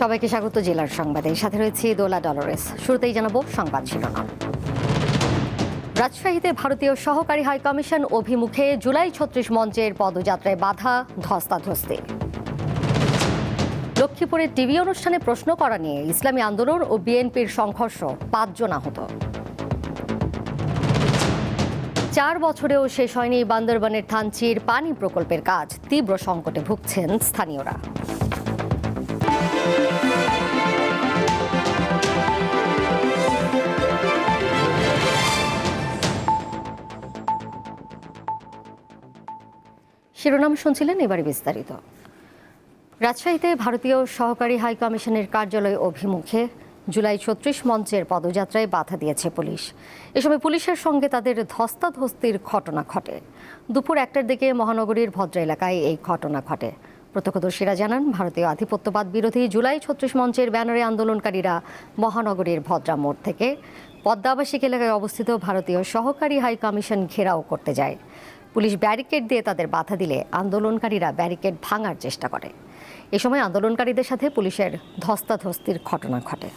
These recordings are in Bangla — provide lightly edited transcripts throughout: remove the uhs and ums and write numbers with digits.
সবাইকে স্বাগত জেলার সংবাদে। সাথে রয়েছে দোলা ডলরেস। শুরুতেই জানাবো সংবাদ শিরোনাম। রাজশাহীতে ভারতীয় সহকারী হাই কমিশন অভিমুখে জুলাই ৩৬ মঞ্চের পদযাত্রায় বাধা, ধস্তাধস্তি। লক্ষ্মীপুরের টিভি অনুষ্ঠানে প্রশ্ন করা নিয়ে ইসলামী আন্দোলন ও বিএনপির সংঘর্ষ, ৫ জন আহত। ৪ বছরেও শেষ হয়নি বান্দরবানের থানচির পানি প্রকল্পের কাজ, তীব্র সংকটে ভুগছেন স্থানীয়রা। শিরোনাম শুনছিলেন, এবারে বিস্তারিত। রাজশাহীতে ভারতীয় সহকারী হাই কমিশনের কার্যালয় অভিমুখে জুলাই ৩৬ মঞ্চের পদযাত্রায় বাধা দিয়েছে পুলিশ। এ সময় পুলিশের সঙ্গে তাদের ধস্তাধস্তির ঘটনা ঘটে। দুপুর ১টার দিকে মহানগরীর ভদ্র এলাকায় এই ঘটনা ঘটে। প্রত্যক্ষদর্শীরা জানান, ভারতীয় আধিপত্যবাদ বিরোধী জুলাই ৩৬ মঞ্চের ব্যানারে আন্দোলনকারীরা মহানগরীর ভদ্রা মোড় থেকে পদ্মা আবাসিক এলাকায় অবস্থিত ভারতীয় সহকারী হাই কমিশন ঘেরাও করতে যায়। পুলিশ ব্যারিকেড দিয়ে তাদের বাধা দিলে আন্দোলনকারীরা ব্যারিকেড ভাঙার চেষ্টা করে। এ সময় আন্দোলনকারীদের সাথে পুলিশের ধস্তাধস্তির ঘটনা ঘটে।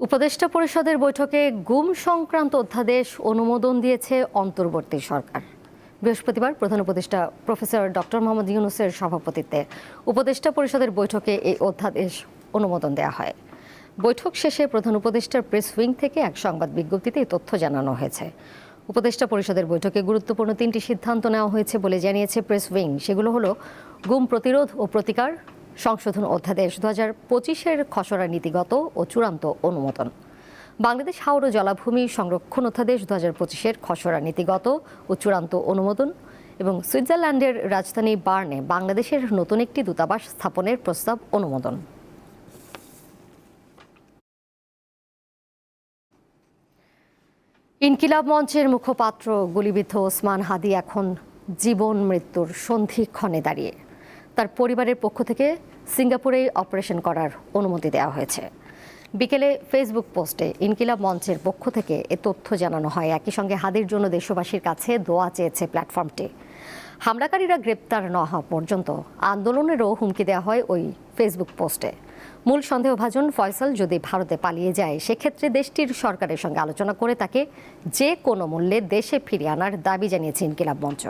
উপদেষ্টা পরিষদের বৈঠকে গুম সংক্রান্ত অধ্যাদেশ অনুমোদন দিয়েছে অন্তর্বর্তী সরকার। বৃহস্পতিবার প্রধান উপদেষ্টা প্রফেসর ডক্টর মোহাম্মদ ইউনূসের সভাপতিত্বে উপদেষ্টা পরিষদের বৈঠকে এই অধ্যাদেশ অনুমোদন দেওয়া হয়। বৈঠক শেষে প্রধান উপদেষ্টার প্রেস উইং থেকে এক সংবাদ বিজ্ঞপ্তিতে এই তথ্য জানানো হয়েছে। উপদেষ্টা পরিষদের বৈঠকে গুরুত্বপূর্ণ 3টি সিদ্ধান্ত নেওয়া হয়েছে বলে জানিয়েছে প্রেস উইং। সেগুলো হলো গুম প্রতিরোধ ও প্রতিকার সংশোধন অধ্যাদেশ ২০২৫-এর খসড়া নীতিগত ও চূড়ান্ত অনুমোদন, বাংলাদেশ হাওর ও জলাভূমি সংরক্ষণ অধ্যাদেশ ২০২৫-এর খসড়া নীতিগত ও চূড়ান্ত অনুমোদন এবং সুইজারল্যান্ডের রাজধানী বার্নে বাংলাদেশের নতুন একটি দূতাবাস স্থাপনের প্রস্তাব অনুমোদন। ইনকিলাব মঞ্চের মুখপাত্র গুলিবিদ্ধ ওসমান হাদী এখন জীবন মৃত্যুর সন্ধিক্ষণে দাঁড়িয়ে। তার পরিবারের পক্ষ থেকে সিঙ্গাপুরে অপারেশন করার অনুমতি দেওয়া হয়েছে। বিকেলে ফেসবুক পোস্টে ইনকিলাব মঞ্চের পক্ষ থেকে এ তথ্য জানানো হয়। একই সঙ্গে হাদীর জন্য দেশবাসীর কাছে দোয়া চেয়েছে প্ল্যাটফর্মটি। হামলাকারীরা গ্রেপ্তার না হওয়া পর্যন্ত আন্দোলনেরও হুমকি দেওয়া হয় ওই ফেসবুক পোস্টে। মূল সন্দেহভাজন ফয়সাল যদি ভারতে পালিয়ে যায়, সেক্ষেত্রে দেশটির সরকারের সঙ্গে আলোচনা করে তাকে যে কোনো মূল্যে দেশে ফিরিয়ে আনার দাবি জানিয়েছে ইনকিলাব মঞ্চ।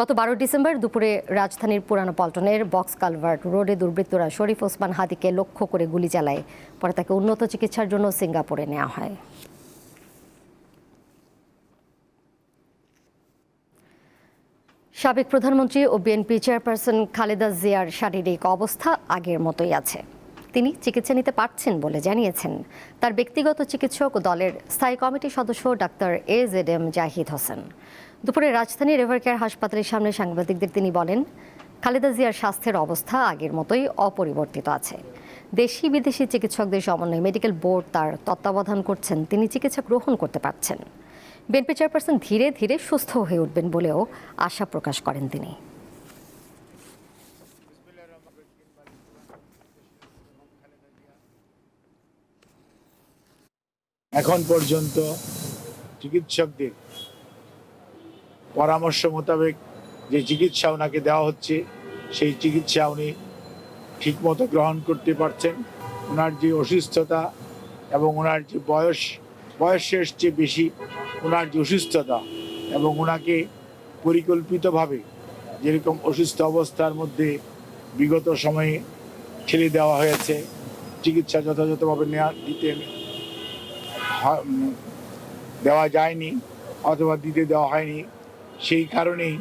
গত ১২ ডিসেম্বর দুপুরে রাজধানীর পুরানো পল্টনের বক্স কালভার্ট রোডে দুর্বৃত্তরা শরীফ ওসমান হাদীকে লক্ষ্য করে গুলি চালায়। পরে তাকে উন্নত চিকিৎসার জন্য সিঙ্গাপুরে নেওয়া হয়। সাবেক প্রধানমন্ত্রী ও বিএনপি চেয়ারপারসন খালেদা জিয়ার শারীরিক অবস্থা আগের মতোই আছে। তিনি চিকিৎসা নিতে পারছেন বলে জানিয়েছেন তার ব্যক্তিগত চিকিৎসক ও দলের স্থায়ী কমিটির সদস্য ডাক্তার AZM জাহিদ হোসেন। দুপুরে রাজধানীর এভারকেয়ার হাসপাতালের সামনে সাংবাদিকদের তিনি বলেন, খালেদা জিয়ার স্বাস্থ্যের অবস্থা আগের মতোই অপরিবর্তিত আছে। দেশি বিদেশি চিকিৎসকদের সমন্বয়ে মেডিকেল বোর্ড তার তত্ত্বাবধান করছেন। তিনি চিকিৎসা গ্রহণ করতে পারছেন। বিএনপি চেয়ারপারসন ধীরে ধীরে সুস্থ হয়ে উঠবেন বলেও আশা প্রকাশ করেন তিনি। এখন পর্যন্ত চিকিৎসকদের পরামর্শ মোতাবেক যে চিকিৎসা ওনাকে দেওয়া হচ্ছে, সেই চিকিৎসা উনি ঠিকমতো গ্রহণ করতে পারছেন। ওনার যে অসুস্থতা এবং ওনার যে বয়সের চেয়ে বেশি ওনার যে অসুস্থতা এবং ওনাকে পরিকল্পিতভাবে যেরকম অসুস্থ অবস্থার মধ্যে বিগত সময়ে ঠেলে দেওয়া হয়েছে, চিকিৎসা যথাযথভাবে দেওয়া যায়নি অথবা দিতে দেওয়া হয়নি। সেই কারণেই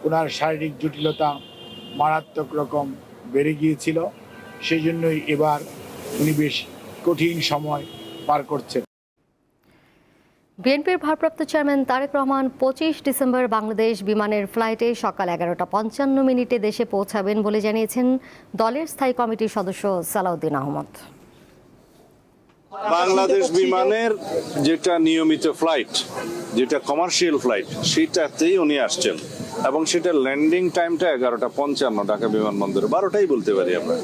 ওনার শারীরিক জটিলতা মারাত্মক রকম বেড়ে গিয়েছিল। সেই জন্যই এবার উনি বেশ কঠিন সময় পার করছেন। বিএনপির ভারপ্রাপ্ত চেয়ারম্যান তারেক রহমান 25 ডিসেম্বর বাংলাদেশ বিমানের ফ্লাইটে সকাল 11:55 দেশে পৌঁছাবেন বলে জানিয়েছেন দলের স্থায়ী কমিটির সদস্য সালাউদ্দিন আহমদ। বাংলাদেশ বিমানের যেটা নিয়মিত ফ্লাইট, যেটা কমার্শিয়াল ফ্লাইট, সেটাতেই উনি আসছেন। এবং সেটা ল্যান্ডিং টাইমটা 11:55 ঢাকা বিমানবন্দরে, 12টাই বলতে পারি আমরা।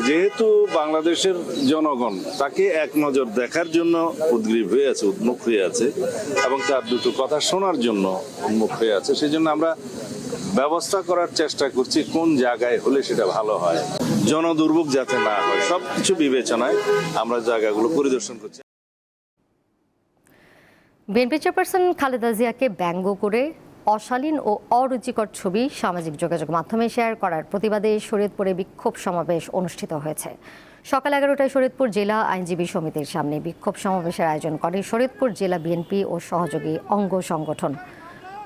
যেহেতু বাংলাদেশের জনগণ তাকে এক নজর দেখার জন্য উদ্গ্রীব হয়ে আছে, উন্মুখ হয়ে আছে এবং তার দুটো কথা শোনার জন্য উন্মুখ হয়ে আছে, সেই জন্য আমরা ব্যবস্থা করার চেষ্টা করছি কোন জায়গায় হলে সেটা ভালো হয়, জনদুর্ভোগ যাতে না হয়, সবকিছু বিবেচনায় আমরা জায়গাগুলো পরিদর্শন করছি। বিএনপি চেয়ারপারসন খালেদা জিয়াকে ব্যঙ্গ করে অশালীন ও অরুচিকর ছবি সামাজিক যোগাযোগ মাধ্যমে শেয়ার করার প্রতিবাদে শরীয়তপুরে বিক্ষোভ সমাবেশ অনুষ্ঠিত হয়েছে। সকাল 11টায় শরীয়তপুর জেলা আইনজীবী সমিতির সামনে বিক্ষোভ সমাবেশের আয়োজন করে শরীয়তপুর জেলা বিএনপি ও সহযোগী অঙ্গ সংগঠন।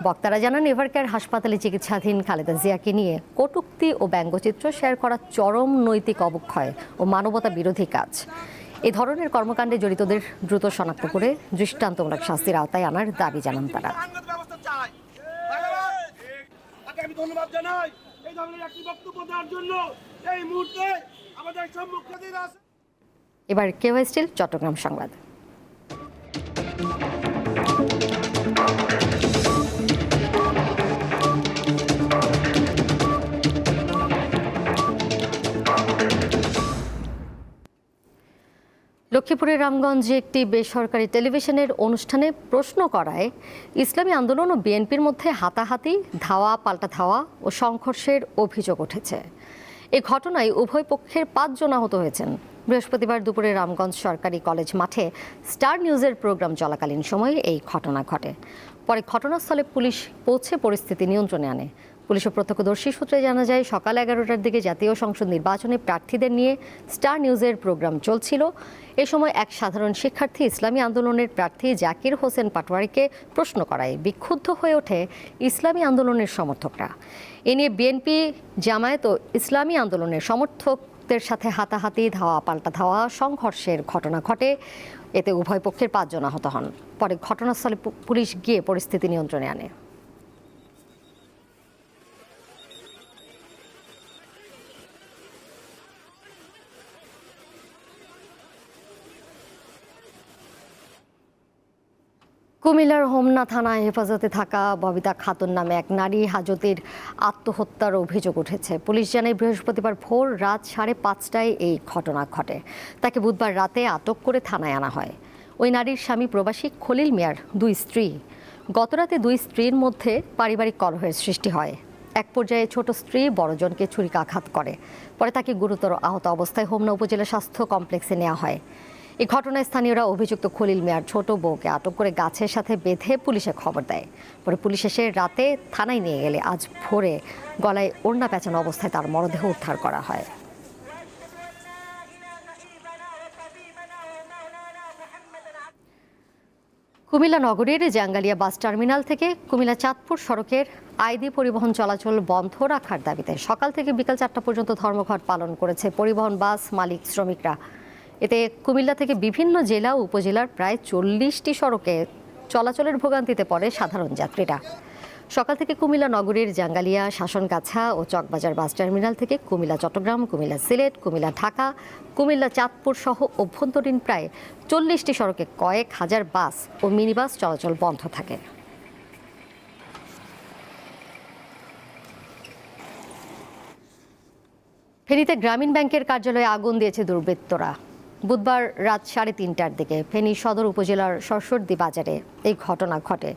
বক্তারা জানান, এভারকেয়ার হাসপাতালে চিকিৎসাধীন খালেদা জিয়াকে নিয়ে কটূক্তি ও ব্যঙ্গচিত্র শেয়ার করা চরম নৈতিক অবক্ষয় ও মানবতা বিরোধী কাজ। এই ধরনের কর্মকাণ্ডে জড়িতদের দ্রুত শনাক্ত করে দৃষ্টান্তমূলক শাস্তির আওতায় আনার দাবি জানান তারা। আমি ধন্যবাদ জানাই এই ধরনের একটি বক্তব্য দেওয়ার জন্য। এই মুহূর্তে আমাদের সম্মুখে আছে। এবার কেওয়াই স্টিল চট্টগ্রাম সংবাদ। লক্ষ্মীপুরের রামগঞ্জে একটি বেসরকারি টেলিভিশনের অনুষ্ঠানে প্রশ্ন করায় ইসলামী আন্দোলন ও বিএনপির মধ্যে হাতাহাতি, ধাওয়া পাল্টা ধাওয়া ও সংঘর্ষের অভিযোগ উঠেছে। এই ঘটনায় উভয় পক্ষের 5 জন আহত হয়েছেন। বৃহস্পতিবার দুপুরে রামগঞ্জ সরকারি কলেজ মাঠে স্টার নিউজের প্রোগ্রাম চলাকালীন সময়ে এই ঘটনা ঘটে। পরে ঘটনাস্থলে পুলিশ পৌঁছে পরিস্থিতি নিয়ন্ত্রণে আনে। পুলিশ ও প্রত্যক্ষদর্শী সূত্রে জানা যায়, সকাল 11টার দিকে জাতীয় সংসদ নির্বাচনে প্রার্থীদের নিয়ে স্টার নিউজের প্রোগ্রাম চলছিল। এ সময় এক সাধারণ শিক্ষার্থী ইসলামী আন্দোলনের প্রার্থী জাকির হোসেন পাটোয়ারিকে প্রশ্ন করায় বিক্ষুব্ধ হয়ে ওঠে ইসলামী আন্দোলনের সমর্থকরা। এ নিয়ে বিএনপি, জামায়াত ও ইসলামী আন্দোলনের সমর্থকদের সাথে হাতাহাতি, ধাওয়া পাল্টা ধাওয়া, সংঘর্ষের ঘটনা ঘটে। এতে উভয় পক্ষের 5 জন আহত হন। পরে ঘটনাস্থলে পুলিশ গিয়ে পরিস্থিতি নিয়ন্ত্রণে আনে। কুমিল্লার হোমনা থানায় হেফাজতে থাকা ববিতা খাতুন নামে এক নারী হাজতের আত্মহত্যার অভিযোগ উঠেছে। পুলিশ জানায়, বৃহস্পতিবার ভোর রাত 5:30টায় এই ঘটনা ঘটে। তাকে বুধবার রাতে আটক করে থানায় আনা হয়। ওই নারীর স্বামী প্রবাসী খলিল মিয়ার 2 স্ত্রী। গতরাতে 2 স্ত্রীর মধ্যে পারিবারিক কলহের সৃষ্টি হয়। এক পর্যায়ে ছোট স্ত্রী বড়জনকে ছুরিকাঘাত করে। পরে তাকে গুরুতর আহত অবস্থায় হোমনা উপজেলা স্বাস্থ্য কমপ্লেক্সে নেওয়া হয়। এই ঘটনায় স্থানীয়রা অভিযুক্ত খলিল মিয়ার ছোট বউকে আটক করে গাছের সাথে বেঁধে পুলিশে খবর দেয়। পরে পুলিশ এসে রাতে থানায় নিয়ে গেলে আজ ভোরে গলায় ওড়না পেঁচানো অবস্থায় তার মরদেহ উদ্ধার করা হয়। কুমিল্লা নগরীর জাঙ্গালিয়া বাস টার্মিনাল থেকে কুমিল্লা চাঁদপুর সড়কের আইডি পরিবহন চলাচল বন্ধ রাখার দাবিতে সকাল থেকে বিকাল 4টা পর্যন্ত ধর্মঘট পালন করেছে পরিবহন বাস মালিক শ্রমিকরা। এতে কুমিল্লা থেকে বিভিন্ন জেলা ও উপজেলার প্রায় 40টি সড়কে চলাচলের ভোগান্তিতে পড়ে সাধারণ যাত্রীরা। সকাল থেকে কুমিল্লা নগরীর জাঙ্গালিয়া, শাসনগাছা ও চকবাজার বাস টার্মিনাল থেকে কুমিল্লা চট্টগ্রাম, কুমিল্লা সিলেট, কুমিল্লা ঢাকা, কুমিল্লা চাঁদপুর সহ অভ্যন্তরীণ প্রায় 40টি সড়কে কয়েক হাজার বাস ও মিনিবাস চলাচল বন্ধ থাকে। ফেনীতে গ্রামীণ ব্যাংকের কার্যালয়ে আগুন দিয়েছে দুর্বৃত্তরা। বুধবার রাত 3:30টার দিকে ফেনী সদর উপজেলার সরসরদি বাজারে এই ঘটনা ঘটে।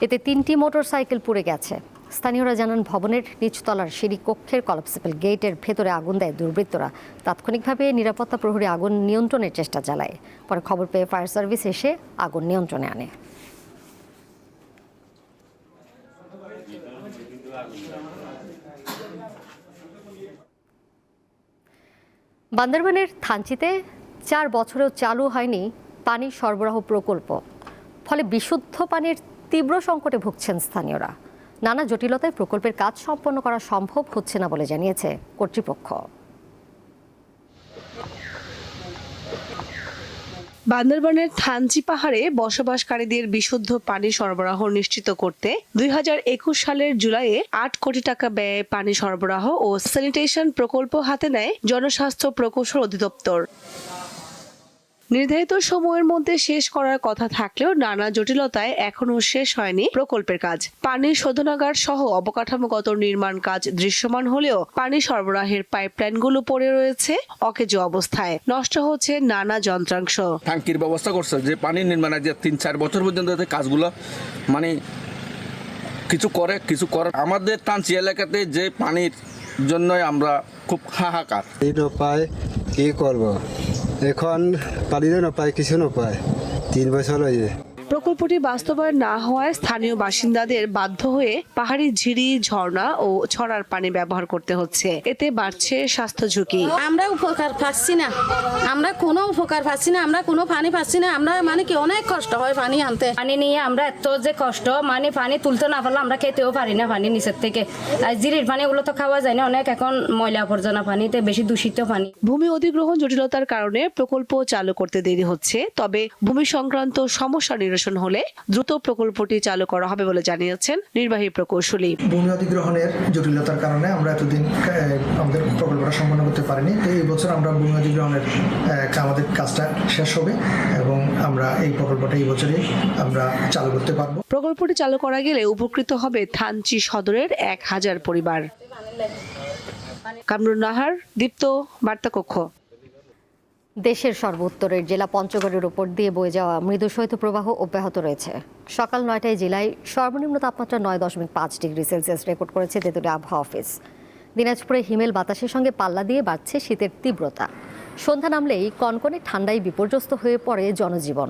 এতে 3টি মোটরসাইকেল পুড়ে গেছে। স্থানীয়রা জানান, ভবনের নিচতলার সিঁড়ি কক্ষের কলাপসিবল গেটের ভেতরে আগুন দেয় দুর্বৃত্তরা। তাৎক্ষণিকভাবে নিরাপত্তা প্রহরী আগুন নিয়ন্ত্রণের চেষ্টা চালায়। পরে খবর পেয়ে ফায়ার সার্ভিস এসে আগুন নিয়ন্ত্রণে আনে। বান্দরবানের থানচিতে 4 বছরেও চালু হয়নি পানি সরবরাহ প্রকল্প। ফলে বিশুদ্ধ পানির তীব্র সংকটে ভুগছেন স্থানীয়রা। নানা জটিলতায় প্রকল্পের কাজ সম্পন্ন করা সম্ভব হচ্ছে না বলে জানিয়েছে কর্তৃপক্ষ। বান্দরবানের থানচি পাহাড়ে বসবাসকারীদের বিশুদ্ধ পানি সরবরাহ নিশ্চিত করতে 2021 সালের জুলাইয়ে 8 কোটি টাকা ব্যয়ে পানি সরবরাহ ও স্যানিটেশন প্রকল্প হাতে নেয় জনস্বাস্থ্য প্রকৌশল অধিদপ্তর। নির্ধারিত সময়ের মধ্যে শেষ করার কথা থাকলেও নানা জটিলতায় এখনো শেষ হয়নি প্রকল্পের কাজ। পানি শোধনাগার সহ অবকাঠামোগত নির্মাণ কাজ দৃশ্যমান হলেও পানি সরবরাহের পাইপলাইনগুলো পড়ে রয়েছে অকেজো অবস্থায়, নষ্ট হচ্ছে নানা যন্ত্রাংশ। ট্যাঙ্কির ব্যবস্থা করছে যে পানি নির্মাণের যে 3-4 বছর পর্যন্ত কাজগুলো মানে কিছু করে আমাদের টাঙ্কি এলাকাতে যে পানির জন্যই আমরা খুব হাহাকার। এই নপায় কি করব, এখন পানিও নপায়, কিছু নপায়, 3 বছর হয়ে। প্রকল্পটি বাস্তবায়ন না হওয়ায় স্থানীয় বাসিন্দাদের বাধ্য হয়ে পাহাড়ি ঝিরি, ঝর্ণা ও ছড়ার পানি ব্যবহার করতে হচ্ছে। এতে বাড়ছে স্বাস্থ্য ঝুঁকি। আমরা উপকার পাচ্ছি না, আমরা কোনো উপকার পাচ্ছি না, আমরা কোনো পানি পাচ্ছি না। আমরা মানে কি অনেক কষ্ট হয় পানি আনতে। পানি নিয়ে আমরা এত যে কষ্ট, মানে পানি তুলতে না পারলে আমরা খেতেও পারি না পানি নিচের থেকে। আর জিরির পানি ওগুলো তো খাওয়া যায় না, অনেক এখন ময়লা আবর্জনা পানিতে, বেশি দূষিত পানি। ভূমি অধিগ্রহণ জটিলতার কারণে প্রকল্প চালু করতে দেরি হচ্ছে, তবে ভূমি সংক্রান্ত সমস্যা নিরসন হলে দ্রুত প্রকল্পটি চালু করা হবে বলে জানিয়েছেন নির্বাহী প্রকৌশলী। ভূমি অধিগ্রহণের জটিলতার কারণে আমরা এতদিন আমাদের প্রকল্পটা সম্পন্ন করতে পারিনি। তো এই বছর আমরা ভূমি অধিগ্রহণের আমাদের কাজটা শেষ হবে এবং আমরা এই প্রকল্পটা এই বছরই আমরা চালু করতে পারবো। প্রকল্পটি চালু করা গেলে উপকৃত হবে থানচি সদরের 1000 পরিবার। কামরুন নাহার, দীপ্ত, বার্তা কক্ষ। দেশের সর্বোত্তরের জেলা পঞ্চগড়ের উপর দিয়ে বয়ে যাওয়া মৃদু শৈত্যপ্রবাহ অব্যাহত রয়েছে। সকাল 9টায় জেলায় সর্বনিম্ন তাপমাত্রা 9.5 ডিগ্রি সেলসিয়াস রেকর্ড করেছে তেঁতুলিয়া আবহাওয়া অফিস। দিনাজপুরে হিমেল বাতাসের সঙ্গে পাল্লা দিয়ে বাড়ছে শীতের তীব্রতা। সন্ধ্যা নামলেই কনকনে ঠান্ডায় বিপর্যস্ত হয়ে পড়ে জনজীবন।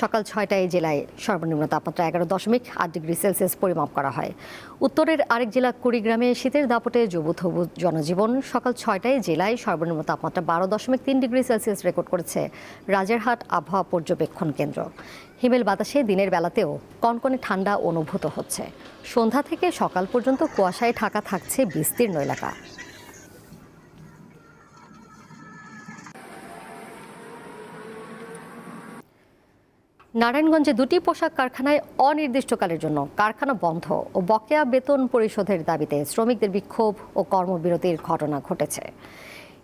সকাল 6টায় জেলায় সর্বনিম্ন তাপমাত্রা 11.8 ডিগ্রি সেলসিয়াস পরিমাপ করা হয়। উত্তরের আরেক জেলা কুড়িগ্রামে শীতের দাপটে জবুথবু জনজীবন। সকাল 6টায় জেলায় সর্বনিম্ন তাপমাত্রা 12.3 ডিগ্রি সেলসিয়াস রেকর্ড করেছে রাজারহাট আবহাওয়া পর্যবেক্ষণ কেন্দ্র। হিমেল বাতাসে দিনের বেলাতেও কনকনে ঠান্ডা অনুভূত হচ্ছে। সন্ধ্যা থেকে সকাল পর্যন্ত কুয়াশায় ঢাকা থাকছে বিস্তীর্ণ এলাকা। নারায়ণগঞ্জে 2টি পোশাক কারখানায় অনির্দিষ্টকালের জন্য কারখানা বন্ধ ও বকেয়া বেতন পরিশোধের দাবিতে শ্রমিকদের বিক্ষোভ ও কর্মবিরতির ঘটনা ঘটেছে।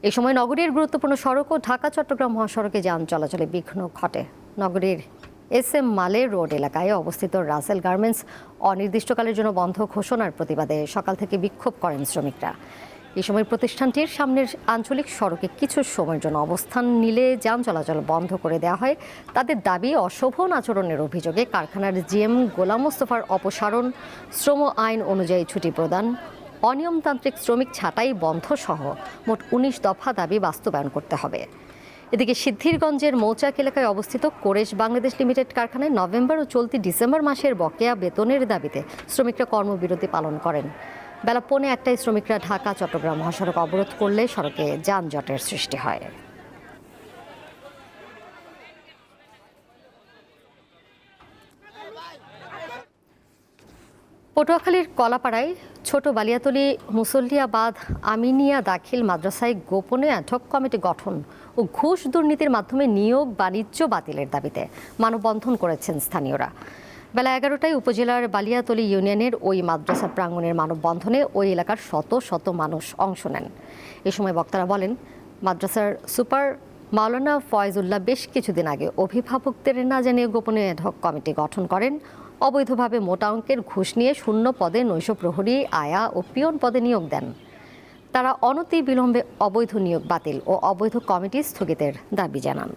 এ সময় নগরীর গুরুত্বপূর্ণ সড়ক ও ঢাকা-চট্টগ্রাম মহাসড়কে যান চলাচলে বিঘ্ন ঘটে। নগরীর SM মালের রোড এলাকায় অবস্থিত রাসেল গার্মেন্টস অনির্দিষ্টকালের জন্য বন্ধ ঘোষণার প্রতিবাদে সকাল থেকে বিক্ষোভ করেন শ্রমিকরা। এই সময় প্রতিষ্ঠানটির সামনের আঞ্চলিক সড়কে কিছু সময়ের জন্য অবস্থান নিলে যান চলাচল বন্ধ করে দেওয়া হয়। তাদের দাবি, অশোভন আচরণের অভিযোগে কারখানার GM গোলাম মোস্তফার অপসারণ, শ্রম আইন অনুযায়ী ছুটি প্রদান, অনিয়মতান্ত্রিক শ্রমিক ছাঁটাই বন্ধ সহ মোট 19 দফা দাবি বাস্তবায়ন করতে হবে। এদিকে সিদ্ধিরগঞ্জের মৌচাক এলাকায় অবস্থিত কোরেশ বাংলাদেশ লিমিটেড কারখানায় নভেম্বর ও চলতি ডিসেম্বর মাসের বকেয়া বেতনের দাবিতে শ্রমিকরা কর্মবিরতি পালন করেন। বেলা 1:45টায় শ্রমিকরা ঢাকা-চট্টগ্রাম মহাসড়ক অবরোধ করলে সড়কে যানজটের সৃষ্টি হয়। পটুয়াখালীর কলাপাড়ায় ছোট বালিয়াতলী মুসল্লিয়াবাদ আমিনিয়া দাখিল মাদ্রাসায় গোপনে অ্যাডহক কমিটি গঠন ও ঘুষ দুর্নীতির মাধ্যমে নিয়োগ বাণিজ্য বাতিলের দাবিতে মানববন্ধন করেছেন স্থানীয়রা। বেলা 11টায় উপজেলার বালিয়াতলী ইউনিয়নের ওই মাদ্রাসা প্রাঙ্গণের মানববন্ধনে ওই এলাকার শত শত মানুষ অংশ নেন। এ সময় বক্তারা বলেন, মাদ্রাসার সুপার মাওলানা ফয়জুল্লাহ বেশ কিছুদিন আগে অভিভাবকদের না জানিয়ে গোপনে অ্যাডহক কমিটি গঠন করেন। অবৈধভাবে মোটা অঙ্কের ঘুষ নিয়ে শূন্য পদে নৈশ প্রহরী, আয়া ও পিয়ন পদে নিয়োগ দেন। তারা অনতি বিলম্বে অবৈধ নিয়োগ বাতিল ও অবৈধ কমিটি স্থগিতের দাবি জানান।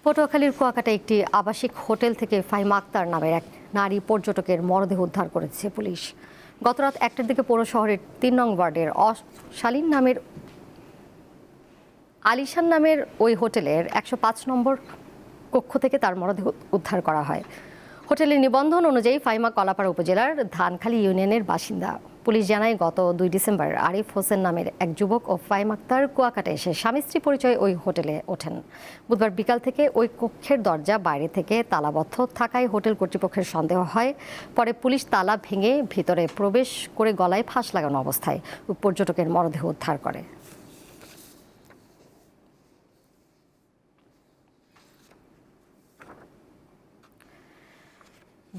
পটুয়াখালীর কুয়াকাটায় একটি আবাসিক হোটেল থেকে ফাহিমা আক্তার নামের এক নারী পর্যটকের মরদেহ উদ্ধার করেছে পুলিশ। গতরাত 1টার দিকে পৌর শহরের 3 নং ওয়ার্ডের শালীন নামের আলিশান নামের ওই হোটেলের 105 নম্বর কক্ষ থেকে তার মরদেহ উদ্ধার করা হয়। হোটেলের নিবন্ধন অনুযায়ী ফাহিমা কলাপাড়া উপজেলার ধানখালী ইউনিয়নের বাসিন্দা। পুলিশ জানায়, গত 2 ডিসেম্বর আরিফ হোসেন নামের এক যুবক ও ফাহিমা আক্তার কুয়াকাটা এসে স্বামী স্ত্রী পরিচয়ে ওই হোটেলে ওঠেন। বুধবার বিকাল থেকে ওই কক্ষের দরজা বাইরে থেকে তালাবদ্ধ থাকায় হোটেল কর্তৃপক্ষের সন্দেহ হয়। পরে পুলিশ তালা ভেঙে ভিতরে প্রবেশ করে গলায় ফাঁস লাগানো অবস্থায় পর্যটকের মরদেহ উদ্ধার করে।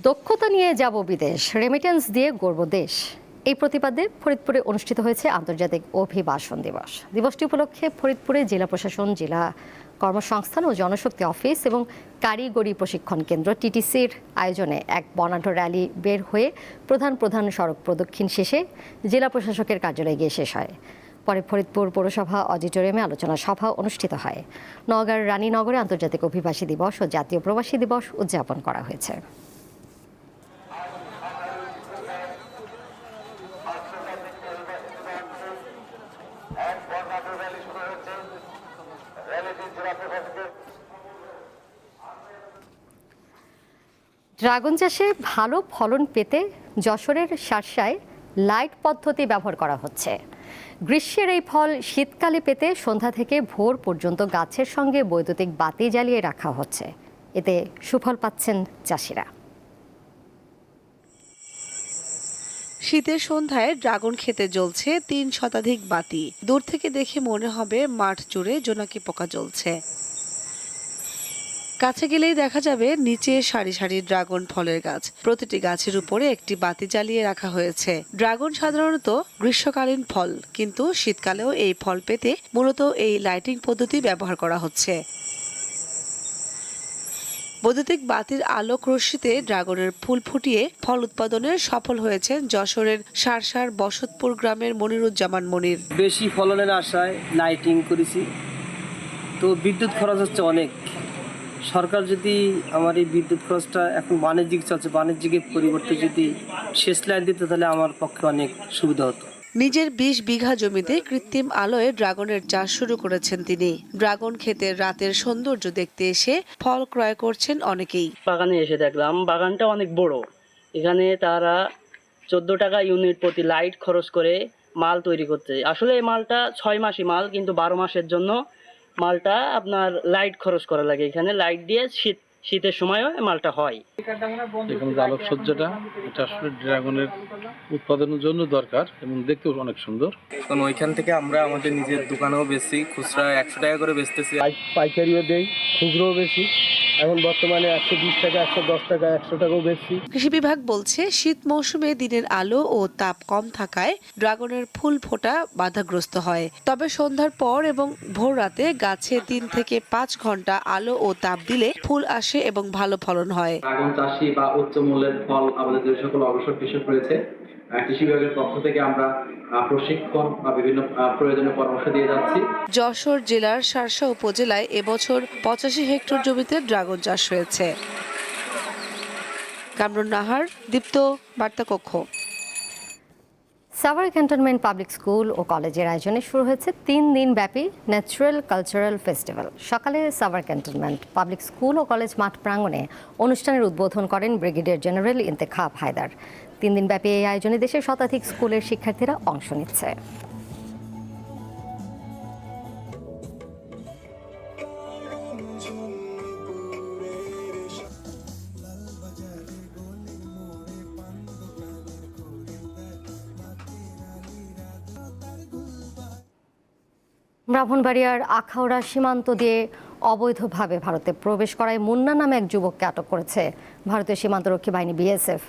দক্ষতা নিয়ে যাব বিদেশ, রেমিটেন্স দিয়ে গড়ব দেশ। এই প্রতিবাদে ফরিদপুরে অনুষ্ঠিত হয়েছে আন্তর্জাতিক অভিবাসন দিবস। দিবসটি উপলক্ষে ফরিদপুরে জেলা প্রশাসন, জেলা কর্মসংস্থান ও জনশক্তি অফিস এবং কারিগরি প্রশিক্ষণ কেন্দ্র টিটিসির আয়োজনে এক বর্ণাঢ্য র্যালি বের হয়ে প্রধান সড়ক প্রদক্ষিণ শেষে জেলা প্রশাসকের কার্যালয়ে গিয়ে শেষ হয়। পরে ফরিদপুর পৌরসভা অডিটোরিয়ামে আলোচনা সভা অনুষ্ঠিত হয়। নওগাঁর রানীনগরে আন্তর্জাতিক অভিবাসী দিবস ও জাতীয় প্রবাসী দিবস উদযাপন করা হয়েছে। ড্রাগন চাষে ভালো ফলন পেতে যশোরের শার্শায় লাইট পদ্ধতি ব্যবহার করা হচ্ছে। গ্রীষ্মের এই ফল শীতকালে পেতে সন্ধ্যা থেকে ভোর পর্যন্ত গাছের সঙ্গে বৈদ্যুতিক বাতি জ্বালিয়ে রাখা হচ্ছে। এতে সুফল পাচ্ছেন চাষিরা। শীতের সন্ধ্যায় ড্রাগন খেতে জ্বলছে ৩ শতাধিক বাতি। দূর থেকে দেখে মনে হবে মাঠ জুড়ে জোনাকি পোকা জ্বলছে। কাছে গেলেই দেখা যাবে নিচে সারি সারি ড্রাগন ফলের গাছ। প্রতিটি গাছের উপরে একটি বাতি জ্বালিয়ে রাখা হয়েছে। ড্রাগন সাধারণত গ্রীষ্মকালীন ফল, কিন্তু শীতকালেও এই ফল পেতে মূলত এই লাইটিং পদ্ধতি ব্যবহার করা হচ্ছে। বৈদ্যুতিক বাতির আলোক রশ্মিতে ড্রাগনের ফুল ফুটিয়ে ফল উৎপাদনে সফল হয়েছেন যশোরের শার্শার বসতপুর গ্রামের মনিরুজ্জামান মনির। বেশি ফলনের আশায় লাইটিং করেছি, তো বিদ্যুৎ খরচ হচ্ছে অনেক। সরকার যদি আমার এই বিদ্যুৎ খরচটা এখন বাণিজ্যিক চলছে, বাণিজ্যিকের পরিবর্তে যদি শেষ লাইন দিত তাহলে আমার পক্ষে অনেক সুবিধা হতো। নিজের ২০ বিঘা জমিতে কৃত্রিম আলোয় ড্রাগনের চাষ শুরু করেছেন তিনি। ড্রাগন ক্ষেতের রাতের সৌন্দর্য দেখতে এসে ফল ক্রয় করছেন অনেকেই। বাগানে এসে দেখলাম বাগানটা অনেক বড়। এখানে তারা 14 টাকা ইউনিট প্রতি লাইট খরচ করে মাল তৈরি করতে। আসলে এই মালটা 6 মাসি মাল, কিন্তু 12 মাসের জন্য মালটা আপনার লাইট খরচ করা লাগে। এখানে লাইট দিয়ে শীতের সময়ও মালটা হয়। এখানে যে আলোকসজ্জাটা, এটা আসলে ড্রাগনের উৎপাদনের জন্য দরকার এবং দেখতেও অনেক সুন্দর। কারণ ওইখান থেকে আমরা আমাদের নিজের দোকানেও বেশি, খুচরা 100 টাকা করে বেচতেছি। পাইকারিও দেই, খুচরোও বেশি। এখন বর্তমানে 120 টাকা, 110 টাকা, 100 টাকাও বেশি। কৃষি বিভাগ বলছে শীত মৌসুমে দিনের আলো ও তাপ কম থাকায় ড্রাগনের ফুল ফোটা বাধাগ্রস্ত হয়। তবে সন্ধ্যার পর এবং ভোর রাতে গাছে 3 থেকে 5 ঘন্টা আলো ও তাপ দিলে ফুল আসে এবং ভালো ফলন হয়। ড্রাগন চাষি বা উচ্চ মূল্যের ফল আমাদের যে সকল অগ্রসর কৃষক রয়েছে, কৃষি বিভাগের পক্ষ থেকে আমরা প্রশিক্ষণ বা বিভিন্ন প্রয়োজনীয় পরামর্শ দিয়ে যাচ্ছি। যশোর জেলার শার্শা উপজেলায় এবছর 85 হেক্টর জমিতে ড্রাগন চাষ হয়েছে। কামরুন নাহার, দীপ্ত, বার্তা কক্ষ। সাভার ক্যান্টনমেন্ট পাবলিক স্কুল ও কলেজের আয়োজনে শুরু হয়েছে 3 দিন ব্যাপী ন্যাচারাল কালচারাল ফেস্টিভ্যাল। সকালে সাভার ক্যান্টনমেন্ট পাবলিক স্কুল ও কলেজ মাঠ প্রাঙ্গণে অনুষ্ঠানের উদ্বোধন করেন ব্রিগেডিয়ার জেনারেল ইন্তেখাব হায়দার। 3 দিন ব্যাপী এই আয়োজনে দেশের শতাধিক স্কুলের শিক্ষার্থীরা অংশ নিচ্ছে। ব্রাহ্মণবাড়িয়ার আখাউড়া সীমান্ত দিয়ে অবৈধভাবে ভারতে প্রবেশ করায় মুন্না নামে এক যুবককে আটক করেছে ভারতীয় সীমান্তরক্ষী বাহিনী বিএসএফ।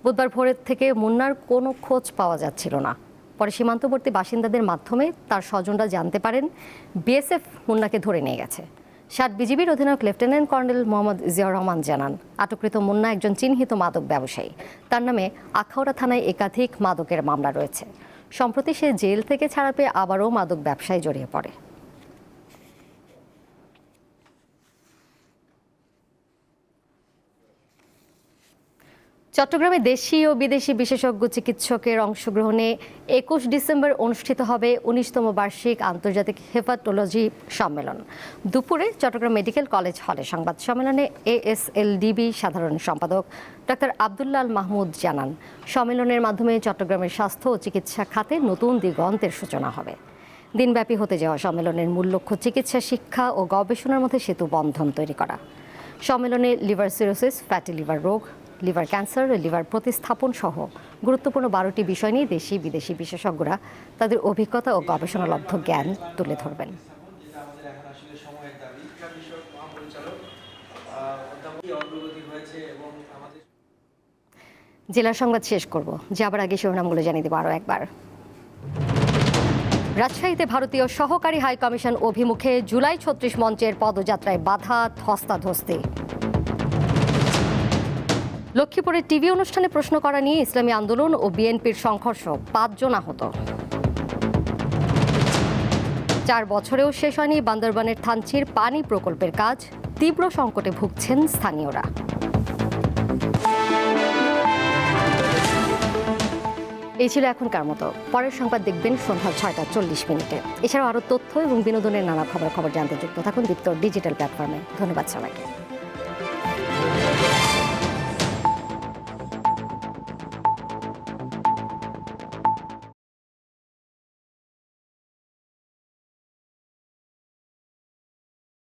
বুধবার ভোরের থেকে মুন্নার কোনো খোঁজ পাওয়া যাচ্ছিল না। পরে সীমান্তবর্তী বাসিন্দাদের মাধ্যমে তার স্বজনরা জানতে পারেন বিএসএফ মুন্নাকে ধরে নিয়ে গেছে। 7 বিজিবির অধিনায়ক লেফটেন্যান্ট কর্নেল মোহাম্মদ জিয়াউর রহমান জানান, আটককৃত মুন্না একজন চিহ্নিত মাদক ব্যবসায়ী। তার নামে আখাউড়া থানায় একাধিক মাদকের মামলা রয়েছে। সম্প্রতি সে জেল থেকে ছাড়া পেয়ে আবারও মাদক ব্যবসায় জড়িয়ে পড়ে। চট্টগ্রামে দেশি ও বিদেশি বিশেষজ্ঞ চিকিৎসকের অংশগ্রহণে 21 ডিসেম্বর অনুষ্ঠিত হবে 19তম বার্ষিক আন্তর্জাতিক হেপাটোলজি সম্মেলন। দুপুরে চট্টগ্রাম মেডিকেল কলেজ হলে সংবাদ সম্মেলনে ASLDB সাধারণ সম্পাদক ডক্টর আব্দুল্লাহ আল মাহমুদ জানান, সম্মেলনের মাধ্যমে চট্টগ্রামের স্বাস্থ্য ও চিকিৎসা খাতে নতুন দিগন্তের সূচনা হবে। দিনব্যাপী হতে যাওয়া সম্মেলনের মূল লক্ষ্য চিকিৎসা শিক্ষা ও গবেষণার মধ্যে সেতু বন্ধন তৈরি করা। সম্মেলনে লিভার সিরোসিস, ফ্যাটি লিভার রোগ, লিভার ক্যান্সার, লিভার প্রতিস্থাপন সহ গুরুত্বপূর্ণ 12টি বিষয় নিয়ে দেশি বিদেশি বিশেষজ্ঞরা তাদের অভিজ্ঞতা ও গবেষণালব্ধ জ্ঞান তুলে ধরবেন। জেলার সংবাদ শেষ করব, যাবার আগে শিরোনামগুলো জানিয়ে দেবো আরও একবার। রাজশাহীতে ভারতীয় সহকারী হাই কমিশন অভিমুখে জুলাই ৩৬ মঞ্চের পদযাত্রায় বাধা, ধস্তাধস্তি। লক্ষ্মীপুরের টিভি অনুষ্ঠানে প্রশ্ন করা নিয়ে ইসলামী আন্দোলন ও বিএনপির সংঘর্ষ, ৫ জন আহত। ৪ বছরেও শেষ হয়নি বান্দরবানের থানচির পানি প্রকল্পের কাজ, তীব্র সংকটে ভুগছেন স্থানীয়রা। এই ছিল এখনকার মতো। পরের সংবাদ দেখবেন সন্ধ্যা ৬টা ৪০ এছাড়াও আরও তথ্য এবং বিনোদনের নানা খবর জানতে যুক্ত থাকুন দীপ্ত ডিজিটাল প্ল্যাটফর্মে। ধন্যবাদ সবাইকে।